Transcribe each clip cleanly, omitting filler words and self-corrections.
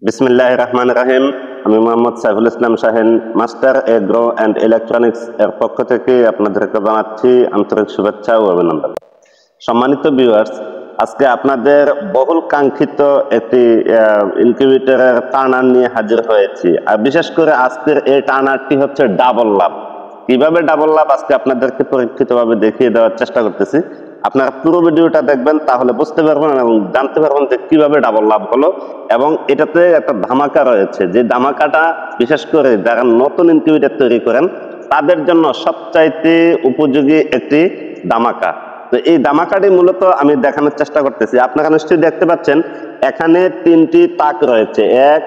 বিসমিল্লাহির রহমানির রহিম। আমি Mohammad Saiful Islam Shahin, master agro and electronics এর পক্ষ থেকে আপনাদেরকে জানাচ্ছি আন্তরিক শুভেচ্ছা ও অভিনন্দন। সম্মানিত ভিউয়ার্স, আজকে আপনাদের বহুল কাঙ্ক্ষিত একটি ইনকিউবেটরের টার্নার নিয়ে হাজির হয়েছি। আর বিশেষ করে আজকের এই টার্নারটি হচ্ছে ডাবল লাভ। কিভাবে ডাবল লাভ আজকে আপনাদেরকে পরীক্ষিতভাবে দেখিয়ে দেওয়ার চেষ্টা করতেছি। আপনারা পুরো ভিডিওটা দেখবেন, তাহলে বুঝতে পারবেন এবং জানতে পারবেন যে কিভাবে ডাবল লাভ হলো। এবং এটাতে একটা ধামাকা রয়েছে, যে ধামাকাটা বিশেষ করে যারা নতুন ইনকিউবেটর তৈরি করেন তাদের জন্য সবচাইতে উপযোগী একটি ধামাকা। তো এই ধামাকাটি মূলত আমি দেখানোর চেষ্টা করতেছি। আপনারা নিশ্চয়ই দেখতে পাচ্ছেন এখানে তিনটি তাক রয়েছে, 1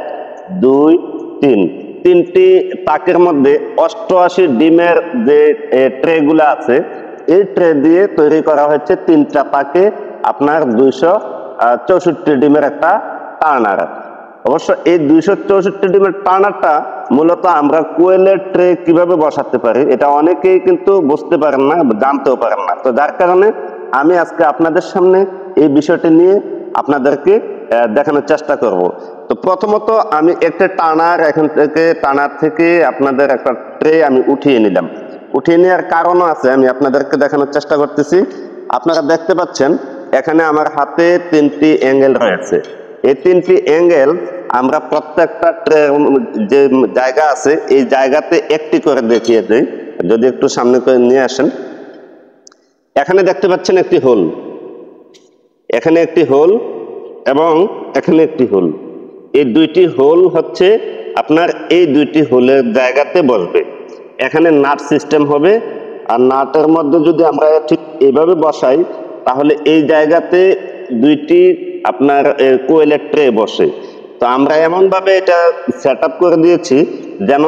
2 3। তিনটি তাকের মধ্যে 88 ডিমের যে ট্রে গুলা আছে, এই ট্রে দিয়ে তৈরি করা হয়েছে তিনটা তাকে আপনার 264 ডিমের একটা টার্নার। অবশ্য এই 264 ডিমের টার্নারটা মূলত আমরা কোয়েলের ট্রে কিভাবে বসাতে পারি এটা অনেকেই কিন্তু বুঝতে পারেন না, জানতেও পারেন না। তো যার কারণে আমি আজকে আপনাদের সামনে এই বিষয়টি নিয়ে আপনাদেরকে দেখানোর চেষ্টা করব। তো প্রথমত আমি একটা টার্নার থেকে আপনাদের একটা ট্রে আমি উঠিয়ে নিলাম। উঠিয়ে নেওয়ার কারণও আছে, আমি আপনাদেরকে দেখানোর চেষ্টা করতেছি। আপনারা দেখতে পাচ্ছেন এখানে আমার হাতে 3টি অ্যাঙ্গেল রয়েছে। এই 3টি অ্যাঙ্গেল আমরা প্রত্যেকটা ট্রে যে জায়গা আছে এই জায়গাতে একটি করে দেখিয়ে দেই। যদি একটু সামনে করে নিয়ে আসেন, এখানে দেখতে পাচ্ছেন একটি হোল, এখানে একটি হোল এবং এখানে একটি হোল। এই দুইটি হোল হচ্ছে আপনার এই দুইটি হোলের জায়গাতে বসবে। এখানে নাট সিস্টেম হবে, আর নাটের মধ্যে যদি আমরা ঠিক এইভাবে বসাই তাহলে এই জায়গাতে দুইটি আপনার কোয়েলের ট্রে বসে। তো আমরা এমন ভাবে এটা সেট আপ করে দিয়েছি যেন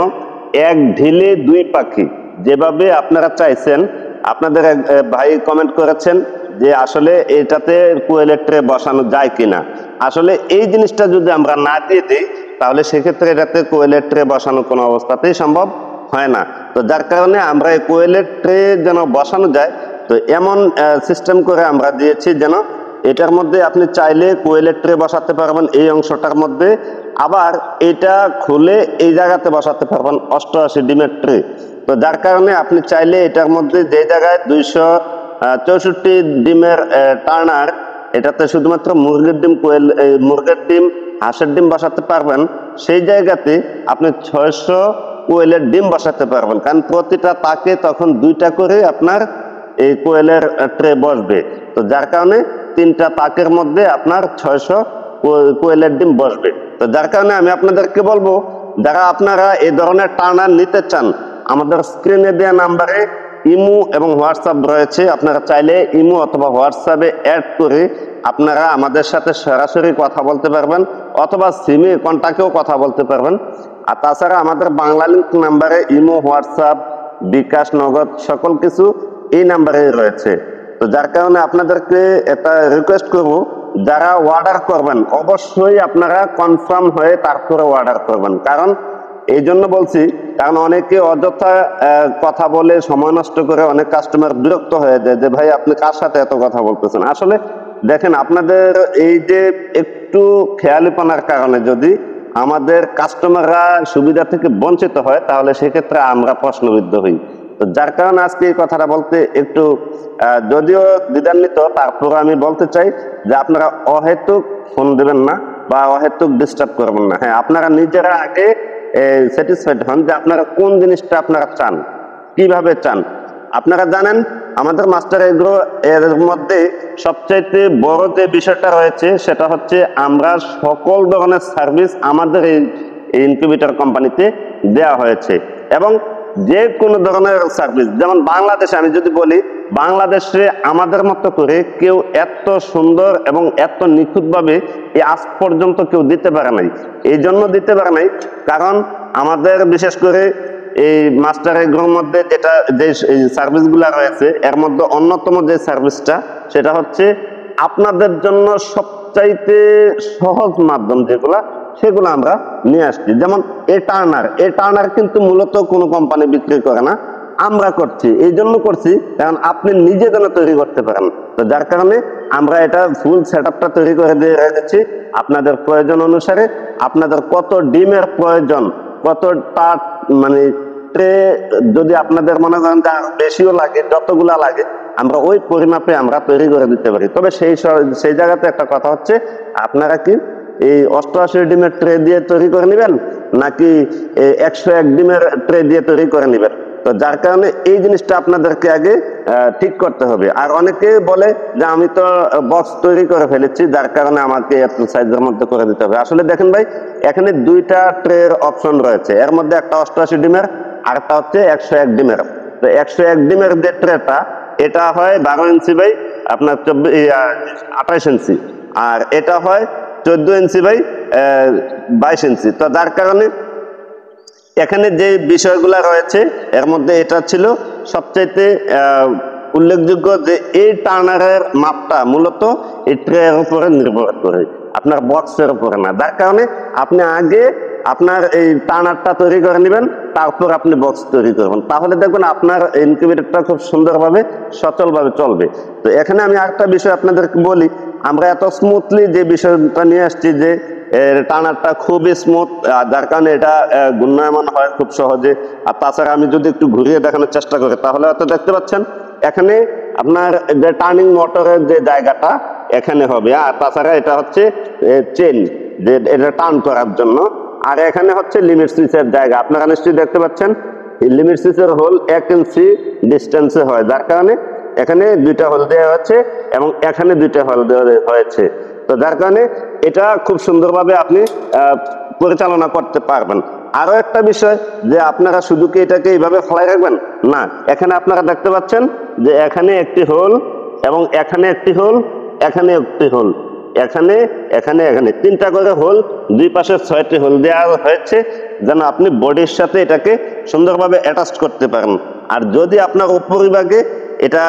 এক ঢিলে দুই পাখি, যেভাবে আপনারা চাইছেন। আপনাদের ভাই কমেন্ট করেছেন যে আসলে এটাতে কোয়েলের ট্রে বসানো যায় কিনা। আসলে এই জিনিসটা যদি আমরা না দিয়ে দিই তাহলে সেক্ষেত্রে এটাতে কোয়েলের ট্রে বসানো কোনো অবস্থাতেই সম্ভব হয় না। তো যার কারণে আমরা এই কোয়েলের ট্রে যেন বসানো যায়, তো এমন সিস্টেম করে আমরা দিয়েছি যেন এটার মধ্যে আপনি চাইলে কোয়েলের ট্রে বসাতে পারবেন এই অংশটার মধ্যে, আবার এটা খুলে এই জায়গাতে বসাতে পারবেন 88 ডিমের ট্রে। তো যার কারণে আপনি চাইলে এটার মধ্যে যে জায়গায় 264 ডিমের টার্নার, এটাতে শুধুমাত্র মুরগির ডিম হাঁসের ডিম বসাতে পারবেন, সেই জায়গাতে আপনি 600 কোয়েলের ডিম বসাতে পারবেন। কারণ প্রতিটা তাকে তখন 2টা করে আপনার এই কোয়েলের ট্রে বসবে। তো যার কারণে 3টা তাকের মধ্যে আপনার 600 কোয়েলের ডিম বসবে। তো যার কারণে আমি আপনাদেরকে বলবো, যারা আপনারা এই ধরনের টার্নার নিতে চান, আমাদের স্ক্রিনে দেওয়া নাম্বারে ইমো এবং হোয়াটসঅ্যাপ রয়েছে। আপনারা চাইলে ইমো অথবা হোয়াটসঅ্যাপে অ্যাড করে আপনারা আমাদের সাথে সরাসরি কথা বলতে পারবেন, অথবা সিমে কন্টাক্টেও কথা বলতে পারবেন। আর তাছাড়া আমাদের বাংলালিংক নাম্বারে ইমো, হোয়াটসঅ্যাপ, বিকাশ, নগদ সকল কিছু এই নাম্বারে রয়েছে। তো যার কারণে আপনাদেরকে একটা রিকোয়েস্ট করব, যারা অর্ডার করবেন অবশ্যই আপনারা কনফার্ম হয়ে তারপরে অর্ডার করবেন। কারণ এই জন্য বলছি, কারণ অনেকে অযথা কথা বলে সময় নষ্ট করে অনেক কাস্টমার বিরক্ত হয়ে যায় যে ভাই আপনি কার সাথে এত কথা বলতেছেন। আসলে দেখেন, আপনাদের এই যে একটু খেয়ালিপনার কারণে যদি আমাদের কাস্টমাররা সুবিধা থেকে বঞ্চিত হয় তাহলে সেক্ষেত্রে আমরা প্রশ্নবিদ্ধ হই। তো যার কারণে আজকে এই কথাটা বলতে একটু যদিও দ্বিধান্বিত, তারপরে আমি বলতে চাই যে আপনারা অহেতুক ফোন দেবেন না বা অহেতুক ডিস্টার্ব করবেন না। হ্যাঁ, আপনারা নিজেরা আগে স্যাটিসফাইড হন যে আপনারা কোন জিনিসটা আপনারা চান, কিভাবে চান। আপনারা জানেন আমাদের মাস্টার এগ্রো এর মধ্যে সবচাইতে বড় যে বিষয়টা রয়েছে সেটা হচ্ছে আমরা সকল ধরনের সার্ভিস আমাদের এই ইনকিউবেটর কোম্পানিতে দেওয়া হয়েছে। এবং যে কোনো ধরনের সার্ভিস, যেমন বাংলাদেশে আমি যদি বলি, বাংলাদেশে আমাদের মতো করে কেউ এত সুন্দর এবং এত নিখুঁতভাবে আজ পর্যন্ত কেউ দিতে পারে নাই। এই জন্য দিতে পারে নাই কারণ আমাদের বিশেষ করে এই মাস্টার এগ্রোর মধ্যে যে সার্ভিসগুলো রয়েছে এর মধ্যে অন্যতম যে সার্ভিসটা সেটা হচ্ছে আপনাদের জন্য সবচাইতে সহজ মাধ্যম যেগুলা, সেগুলো আমরা নিয়ে আসছি। যেমন এই টার্নার কিন্তু মূলত কোনো কোম্পানি বিক্রি করে না, আমরা করছি। এই জন্য করছি কারণ আপনি নিজে যেন তৈরি করতে পারেন। তো যার কারণে আমরা এটা ফুল সেটআপটা তৈরি করে দিয়ে রেখেছি। আপনাদের প্রয়োজন অনুসারে আপনাদের কত ডিমের প্রয়োজন, কতটা মানে ট্রে যদি আপনাদের মনে করেন যে বেশিও লাগে, যতগুলা লাগে আমরা ওই পরিমাপে আমরা তৈরি করে দিতে পারি। তবে সেই জায়গাতে একটা কথা হচ্ছে, আপনারা কি এই 88 ডিমের ট্রে দিয়ে তৈরি করে নেবেন নাকি 101 ডিমের ট্রে দিয়ে তৈরি করে নেবেন। তো যার কারণে এই জিনিসটা আপনাদেরকে আগে ঠিক করতে হবে। আর অনেকে বলে যে আমি তো বক্স তৈরি করে ফেলেছি, যার কারণে আমাকে এত সাইজের মধ্যে করে দিতে হবে। আসলে দেখেন ভাই, এখানে দুইটা ট্রের অপশন রয়েছে, এর মধ্যে একটা 88 ডিমের আর একটা হচ্ছে 101 ডিমের। তো 101 ডিমের যে ট্রেটা এটা হয় 12 ইঞ্চি বাই আপনার 28 ইঞ্চি, আর এটা হয় 14 ইঞ্চি বাই 22 ইঞ্চি। তো যার কারণে এখানে যে বিষয়গুলো রয়েছে এর মধ্যে এটা ছিল সবচাইতে উল্লেখযোগ্য যে এই টার্নারের মাপটা মূলত এই ট্রের উপরে নির্ভর করে, আপনার বক্সের উপরে না। যার কারণে আপনি আগে আপনার এই টার্নারটা তৈরি করে নেবেন, তারপর আপনি বক্স তৈরি করবেন, তাহলে দেখবেন আপনার ইনকিউবেটরটা খুব সুন্দরভাবে সচলভাবে চলবে। তো এখানে আমি আরেকটা বিষয় আপনাদেরকে বলি, আমরা এত স্মুথলি যে বিষয়টা নিয়ে আসছি যে টার্নারটা খুবই স্মুথ, যার কারণে এটা ঘূর্ণায়মান হয় খুব সহজে। আর তাছাড়া আমি যদি একটু ঘুরিয়ে দেখানোর চেষ্টা করি তাহলে হয়তো দেখতে পাচ্ছেন এখানে আপনার যে টার্নিং মোটরের যে জায়গাটা এখানে হবে, আর তাছাড়া এটা হচ্ছে চেন যে এটা টার্ন করার জন্য, আর এখানে হচ্ছে লিমিট সুইচের জায়গা। আপনারা নিশ্চয়ই দেখতে পাচ্ছেন লিমিট সুইচের হোল 1 ইঞ্চি ডিস্টেন্সে হয়, যার কারণে এখানে দুইটা হোল দেওয়া হচ্ছে এবং এখানে দুইটা হোল দেওয়া হয়েছে। তো যার কারণে এটা খুব সুন্দরভাবে আপনি পরিচালনা করতে পারবেন। আরো একটা বিষয় যে আপনারা শুধু কি এটাকে এইভাবে ফেলাই রাখবেন না, এখানে আপনারা দেখতে পাচ্ছেন যে এখানে একটি হোল এবং এখানে একটি হোল, এখানে একটি হোল, এখানে এখানে এখানে তিনটা করে হোল, দুই পাশে 6টি হোল দেওয়া হয়েছে যেন আপনি বডির সাথে এটাকে সুন্দরভাবে অ্যাটাচ করতে পারেন। আর যদি আপনার উপরিভাগে এটা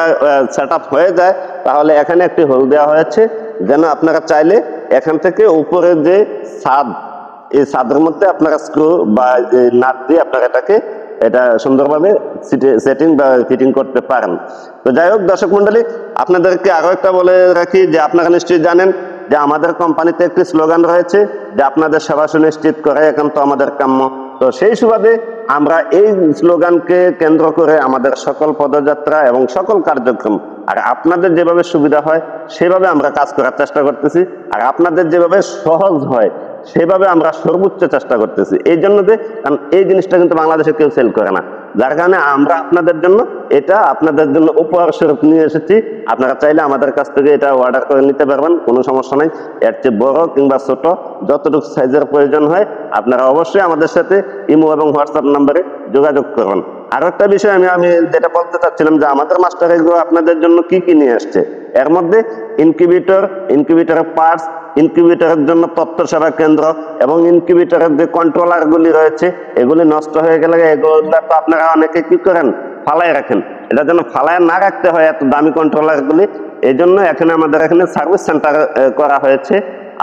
সেট আপ হয়ে যায় তাহলে এখানে একটি হোল দেওয়া হয়েছে যেন আপনারা চাইলে এখান থেকে উপরের যে ছাদ, এই ছাদের মধ্যে আপনারা স্ক্রু বা নাট দিয়ে আপনারা এটাকে এটা সুন্দরভাবে সেটিং বা ফিটিং করতে পারেন। তো যাই হোক দর্শক মন্ডলী, আপনাদেরকে আরো একটা বলে রাখি যে আপনারা নিশ্চয়ই জানেন যে আমাদের কোম্পানিতে একটি স্লোগান রয়েছে যে আপনাদের সেবা সুনিশ্চিত করে একান্ত আমাদের কাম্য। তো সেই সুবাদে আমরা এই স্লোগানকে কেন্দ্র করে আমাদের সকল পদযাত্রা এবং সকল কার্যক্রম আর আপনাদের যেভাবে সুবিধা হয় সেভাবে আমরা কাজ করার চেষ্টা করতেছি, আর আপনাদের যেভাবে সহজ হয় সেভাবে আমরা সর্বোচ্চ চেষ্টা করতেছি। এই জন্য যে কারণ এই জিনিসটা কিন্তু বাংলাদেশে কেউ সেল করে না, যার কারণে আমরা আপনাদের জন্য এটা আপনাদের জন্য উপহার স্বরূপ নিয়ে এসেছি। আপনারা চাইলে আমাদের কাছ থেকে এটা অর্ডার করে নিতে পারবেন, কোনো সমস্যা নাই। এর চেয়ে বড় কিংবা ছোট যতটুকু সাইজের প্রয়োজন হয় আপনারা অবশ্যই আমাদের সাথে ইমো এবং হোয়াটসঅ্যাপ নাম্বারে যোগাযোগ করবেন। আরো একটা বিষয় আমি যেটা বলতে চাচ্ছিলাম যে আমাদের মাস্টার এগ্রো আপনাদের জন্য কি কি নিয়ে আসছে, এর মধ্যে ইনকিউবেটর, ইনকিউবেটরের পার্টস, ইনকিউবেটরের জন্য তথ্য সেবা কেন্দ্র এবং ইনকিউবেটরের যে কন্ট্রোলার গুলি রয়েছে এগুলি নষ্ট হয়ে গেলে এগুলো তো আপনারা অনেকে কি করেন ফালায় রাখেন, এটা যেন ফালায় না রাখতে হয় এত দামি কন্ট্রোলার গুলি। এই জন্য এখানে আমাদের এখানে সার্ভিস সেন্টার করা হয়েছে।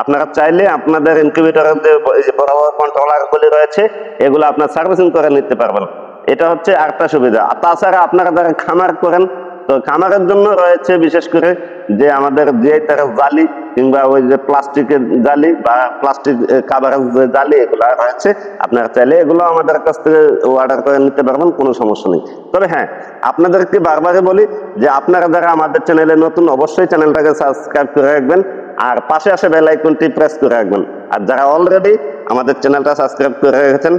আপনারা চাইলে আপনাদের ইনকিউবেটরের যে বড় বড় কন্ট্রোলার গুলি রয়েছে এগুলো আপনার সার্ভিসিং করে নিতে পারবেন, এটা হচ্ছে আরেকটা সুবিধা। আর তাছাড়া আপনারা যারা খামার করেন তো খামারের জন্য রয়েছে বিশেষ করে যে আমাদের যে তার জালি কিংবা ওই যে প্লাস্টিকের জালি বা প্লাস্টিক কাভারের যে জালি এগুলো রয়েছে, আপনারা চাইলে এগুলো আমাদের কাছ থেকে অর্ডার করে নিতে পারবেন, কোনো সমস্যা নেই। তবে হ্যাঁ, আপনাদেরকে বারবারই বলি যে আপনারা যারা আমাদের চ্যানেলে নতুন অবশ্যই চ্যানেলটাকে সাবস্ক্রাইব করে রাখবেন আর পাশে আসে বেল আইকনটি প্রেস করে রাখবেন। আর যারা অলরেডি আমাদের চ্যানেলটা সাবস্ক্রাইব করে রেখেছেন,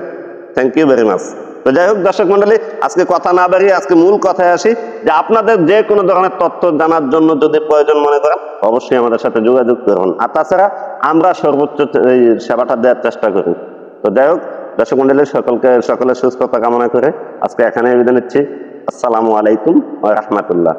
থ্যাংক ইউ ভেরি মাচ। তো যাই হোক দর্শক মন্ডলী, আজকে কথা না বাড়িয়ে আজকে মূল কথায় আসি যে আপনাদের যে কোনো ধরনের তথ্য জানার জন্য যদি প্রয়োজন মনে করেন অবশ্যই আমাদের সাথে যোগাযোগ করুন। আর তাছাড়া আমরা সর্বোচ্চ এই সেবাটা দেওয়ার চেষ্টা করি। তো যাই হোক দর্শক মন্ডলী, সকলের সুস্থতা কামনা করে আজকে এখানে বিদায় নিচ্ছি। আসসালামু আলাইকুম ওয়া রাহমাতুল্লাহ।